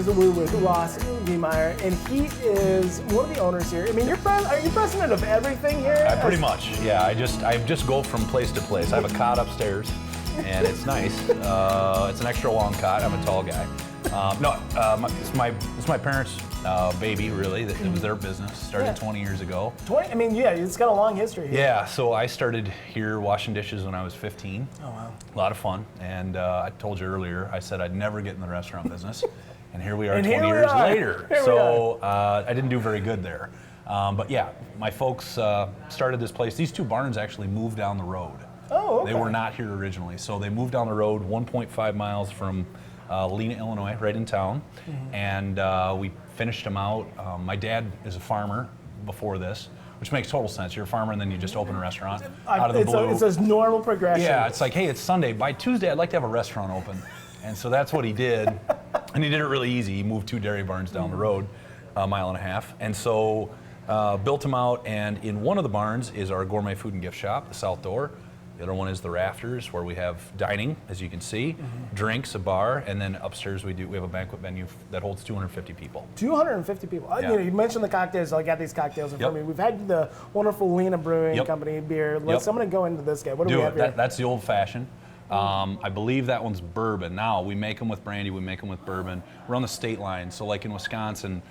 interview with Ross Niemeyer, and he is one of the owners here. I mean, are you president of everything here? Pretty much, yeah. I just go from place to place. I have a cot upstairs, and it's nice. It's an extra long cot. I'm a tall guy. It's my parents' baby, really. It was their business. Started 20 years ago. 20? I mean, yeah, it's got a long history here. Yeah, so I started here washing dishes when I was 15. Oh, wow. A lot of fun. And I told you earlier, I said I'd never get in the restaurant business. And here we are 20 years later. So I didn't do very good there. But yeah, my folks started this place. These two barns actually moved down the road. Oh, okay. They were not here originally. So they moved down the road 1.5 miles from Lena, Illinois, right in town. Mm-hmm. And we finished them out. My dad is a farmer before this, which makes total sense. You're a farmer and then you just open a restaurant out of the blue. It's a normal progression. Yeah, it's like, hey, it's Sunday. By Tuesday, I'd like to have a restaurant open. And so that's what he did. And he did it really easy. He moved 2 dairy barns down the road, a mile and a half. And so built them out. And in one of the barns is our gourmet food and gift shop, the south door. The other one is the Rafters, where we have dining, as you can see, drinks, a bar, and then upstairs we have a banquet venue that holds 250 people. 250 people. Yeah. You mentioned the cocktails. I got these cocktails in front of me. We've had the wonderful Lena Brewing Company beer. I'm going to go into this guy. What do we have here? That's the old fashioned. I believe that one's bourbon. Now, we make them with brandy, we make them with bourbon. We're on the state line, so like in Wisconsin,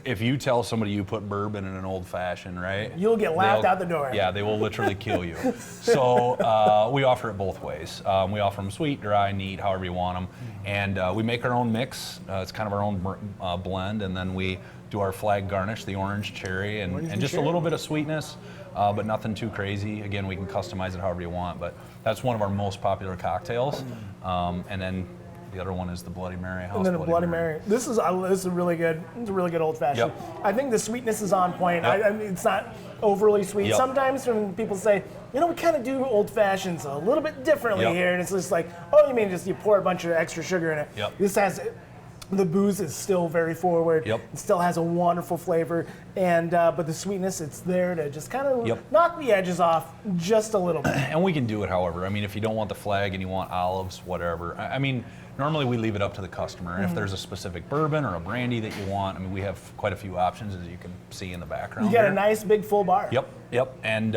if you tell somebody you put bourbon in an old fashioned, right? You'll get laughed out the door. Yeah, they will literally kill you. So we offer it both ways. We offer them sweet, dry, neat, however you want them. And we make our own mix. It's kind of our own blend. And then we do our flag garnish, the orange, cherry, and just a little bit of sweetness, but nothing too crazy. Again, we can customize it however you want, but that's one of our most popular cocktails. And then the other one is the Bloody Mary. And then a Bloody Mary. This is a really good. It's a really good old fashioned. Yep. I think the sweetness is on point. I mean, it's not overly sweet. Yep. Sometimes when people say, we kind of do old fashions a little bit differently here, and it's just like, oh, you mean just you pour a bunch of extra sugar in it. Yep. This has. The booze is still very forward. Yep. It still has a wonderful flavor, and but the sweetness, it's there to just kind of knock the edges off just a little bit. And we can do it however. I mean, if you don't want the flag and you want olives, whatever. I mean, normally we leave it up to the customer. And if there's a specific bourbon or a brandy that you want, I mean, we have quite a few options, as you can see in the background. You got a nice big full bar. Yep. And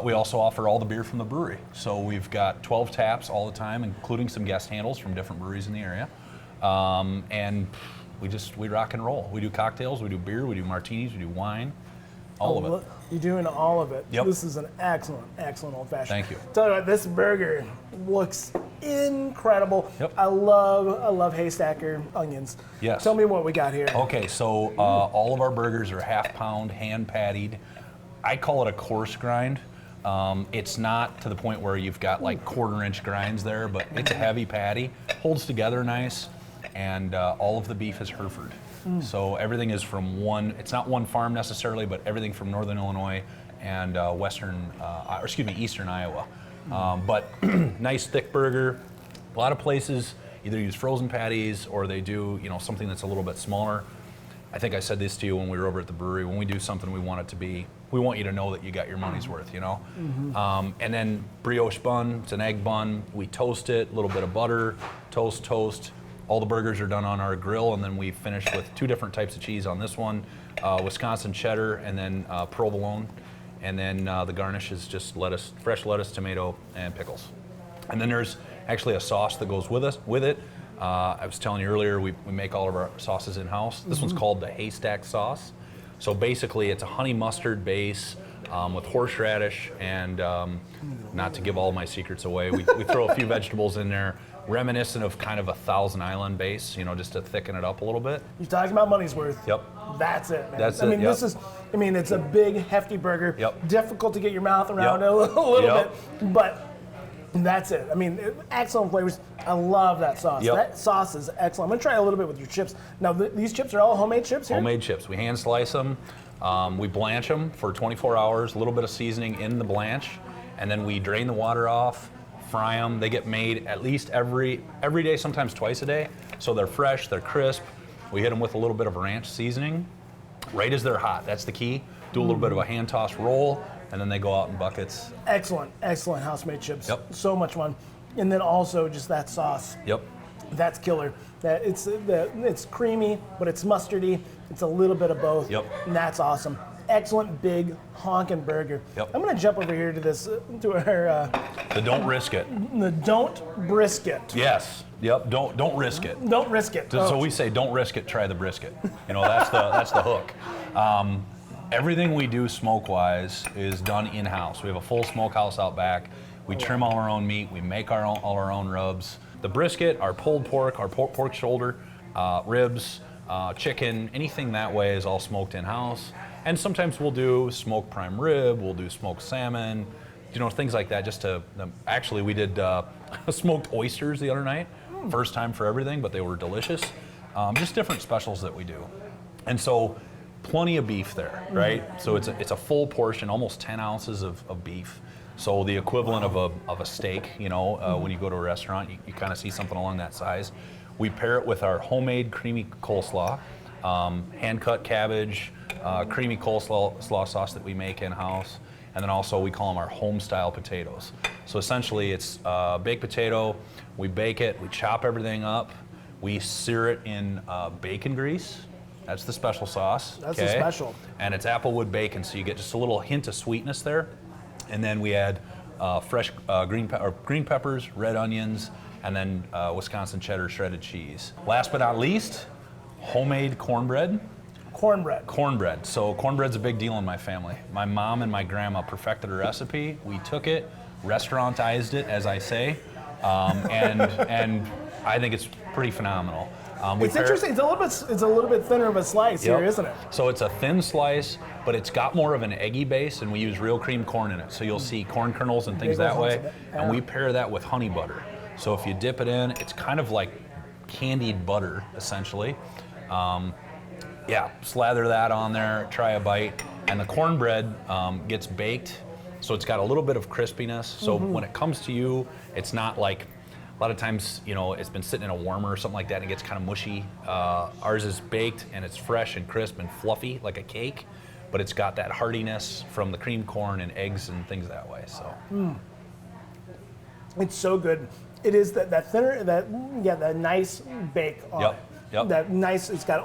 we also offer all the beer from the brewery. So we've got 12 taps all the time, including some guest handles from different breweries in the area. And we rock and roll. We do cocktails, we do beer, we do martinis, we do wine, all of it. You're doing all of it. Yep. This is an excellent old fashioned. Thank you. Tell you what, this burger looks incredible. Yep. I love haystacker onions. Yes. Tell me what we got here. Okay, so all of our burgers are half-pound, hand-pattied. I call it a coarse grind. It's not to the point where you've got like quarter-inch grinds there, but it's a heavy patty, holds together nice. And all of the beef is Hereford. So everything is from it's not one farm necessarily, but everything from northern Illinois and eastern Iowa. But nice thick burger. A lot of places either use frozen patties or they do something that's a little bit smaller. I think I said this to you when we were over at the brewery. When we do something, we want you to know that you got your money's worth, And then brioche bun, it's an egg bun. We toast it, a little bit of butter, toast. All the burgers are done on our grill, and then we finish with 2 different types of cheese on this one, Wisconsin cheddar, and then provolone. And then the garnish is just fresh lettuce, tomato, and pickles. And then there's actually a sauce that goes with it. I was telling you earlier, we make all of our sauces in-house. This one's called the haystack sauce. So basically, it's a honey mustard base with horseradish, and not to give all my secrets away, we throw a few vegetables in there, reminiscent of kind of a Thousand Island base, just to thicken it up a little bit. You're talking about money's worth. Yep. That's it, man. That's it. It's a big, hefty burger. Yep. Difficult to get your mouth around a little bit, but that's it. Excellent flavors. I love that sauce. Yep. That sauce is excellent. I'm gonna try a little bit with your chips. Now, these chips are all homemade chips here? Homemade chips. We hand slice them. We blanch them for 24 hours, a little bit of seasoning in the blanch, and then we drain the water off, fry them. They get made at least every day, sometimes twice a day. So they're fresh, they're crisp. We hit them with a little bit of ranch seasoning right as they're hot. That's the key. Do a little bit of a hand toss roll, and then they go out in buckets. Excellent house-made chips. Yep. So much fun. And then also just that sauce. Yep. That's killer. That it's creamy, but it's mustardy. It's a little bit of both. Yep. And that's awesome. Excellent big honkin' burger. Yep. I'm gonna jump over here to this to our The don't risk it. the don't brisket. Yes. Yep. Don't risk it. Don't risk it. So we say don't risk it, try the brisket. You know, that's the hook. Everything we do smoke-wise is done in-house. We have a full smokehouse out back. We trim all our own meat. We make all our own rubs. The brisket, our pulled pork, our pork shoulder, ribs, chicken, anything that way is all smoked in-house. And sometimes we'll do smoked prime rib, we'll do smoked salmon, you know, things like that. Actually, we did smoked oysters the other night. First time for everything, but they were delicious. Just different specials that we do. And so, plenty of beef there, right? So it's a full portion, almost 10 ounces of beef. So the equivalent of a steak, you know, when you go to a restaurant, you kind of see something along that size. We pair it with our homemade creamy coleslaw, hand-cut cabbage, creamy coleslaw sauce that we make in-house, and then also we call them our home-style potatoes. So essentially it's baked potato, we bake it, we chop everything up, we sear it in bacon grease. That's the special sauce. That's the special. And it's applewood bacon, so you get just a little hint of sweetness there. And then we add fresh green peppers, red onions, and then Wisconsin cheddar shredded cheese. Last but not least, homemade cornbread. Cornbread. So cornbread's a big deal in my family. My mom and my grandma perfected a recipe. We took it, restaurantized it, as I say, and I think it's pretty phenomenal. It's interesting. It's a little bit thinner of a slice here, isn't it? So it's a thin slice, but it's got more of an eggy base, and we use real cream corn in it. So you'll see corn kernels and things that way, and we pair that with honey butter. So if you dip it in, it's kind of like candied butter, essentially. Slather that on there, try a bite, and the cornbread gets baked, so it's got a little bit of crispiness. So when it comes to you, it's not like, a lot of times, you know, it's been sitting in a warmer or something like that and it gets kind of mushy. Ours is baked and it's fresh and crisp and fluffy like a cake, but it's got that heartiness from the cream corn and eggs and things that way. So it's so good. It is that thinner, that nice bake on it. Yep. That nice. It's got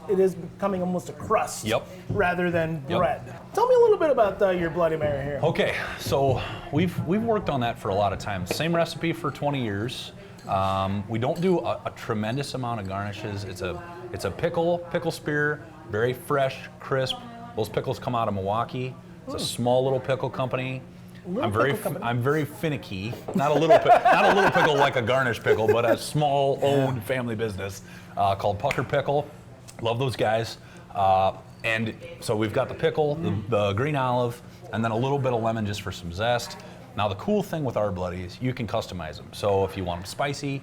it is becoming almost a crust. Yep. Rather than bread. Tell me a little bit about your Bloody Mary here. Okay, so we've worked on that for a lot of time. Same recipe for 20 years. We don't do a tremendous amount of garnishes. It's a pickle spear, very fresh, crisp. Those pickles come out of Milwaukee. It's a small little pickle company. I'm very finicky. Not a little pickle like a garnish pickle, but a small owned family business called Pucker Pickle. Love those guys. And so we've got the pickle, the green olive, and then a little bit of lemon just for some zest. Now the cool thing with our bloodies, you can customize them. So if you want them spicy,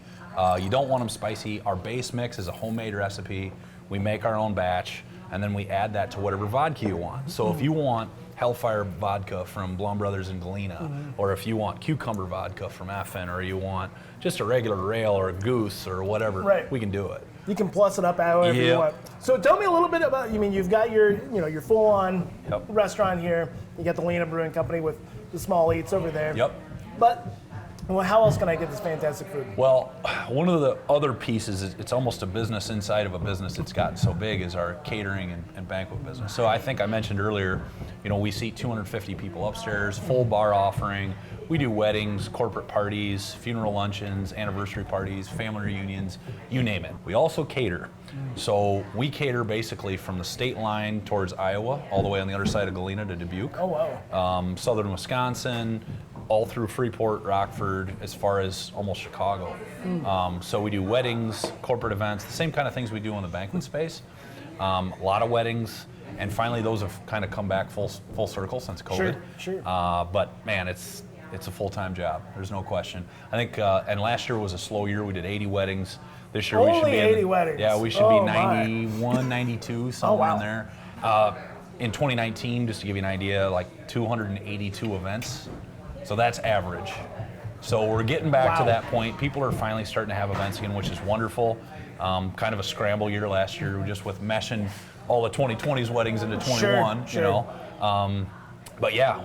you don't want them spicy, our base mix is a homemade recipe. We make our own batch, and then we add that to whatever vodka you want. So if you want Hellfire vodka from Blum Brothers in Galena, or if you want cucumber vodka from Effen, or you want just a regular rail or a goose or whatever, we can do it. You can plus it up however you want. So tell me a little bit about, you've got your full-on restaurant here. You got the Lena Brewing Company with the small eats over there. Yep. But how else can I get this fantastic food? Well, one of the other pieces is it's almost a business inside of a business. It's gotten so big is our catering and banquet business. So I think I mentioned earlier, we seat 250 people upstairs, full bar offering. We do weddings, corporate parties, funeral luncheons, anniversary parties, family reunions, you name it. We also cater. So we cater basically from the state line towards Iowa, all the way on the other side of Galena to Dubuque. Oh, wow. Southern Wisconsin, all through Freeport, Rockford, as far as almost Chicago. So we do weddings, corporate events, the same kind of things we do in the banquet space. A lot of weddings, and finally those have kind of come back full circle since COVID. Sure. But man, it's a full-time job. There's no question. I think, and last year was a slow year. We did 80 weddings. This year we should be 80 weddings. Yeah, we should be 91, 92, somewhere in there. In 2019, just to give you an idea, like 282 events. So that's average. So we're getting back to that point. People are finally starting to have events again, which is wonderful. Kind of a scramble year last year, just with meshing all the 2020's weddings into 21. Sure. But yeah,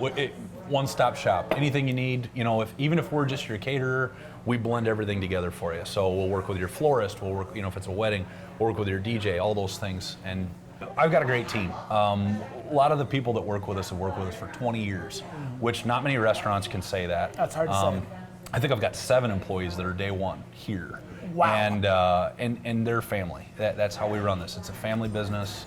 one-stop shop. Anything you need. Even if we're just your caterer, we blend everything together for you. So we'll work with your florist, we'll work, if it's a wedding, we'll work with your DJ, all those things. And I've got a great team. A lot of the people that work with us have worked with us for 20 years, which not many restaurants can say that. That's hard to say. I think I've got 7 employees that are day one here. Wow. And their family. That's how we run this. It's a family business.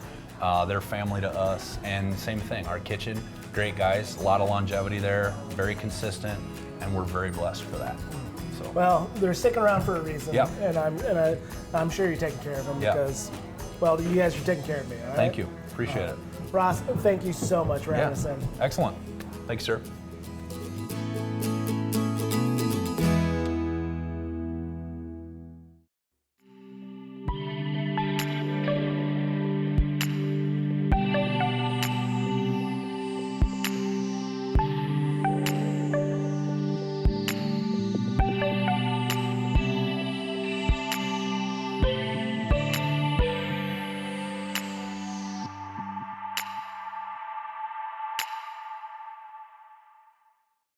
They're family to us. And same thing, our kitchen, great guys, a lot of longevity there, very consistent, and we're very blessed for that. So. Well, they're sticking around for a reason, Yep. and I'm sure you're taking care of them because, well, you guys are taking care of me. All right? Thank you. Appreciate it. Ross, thank you so much for having us in. Excellent. Thanks, sir.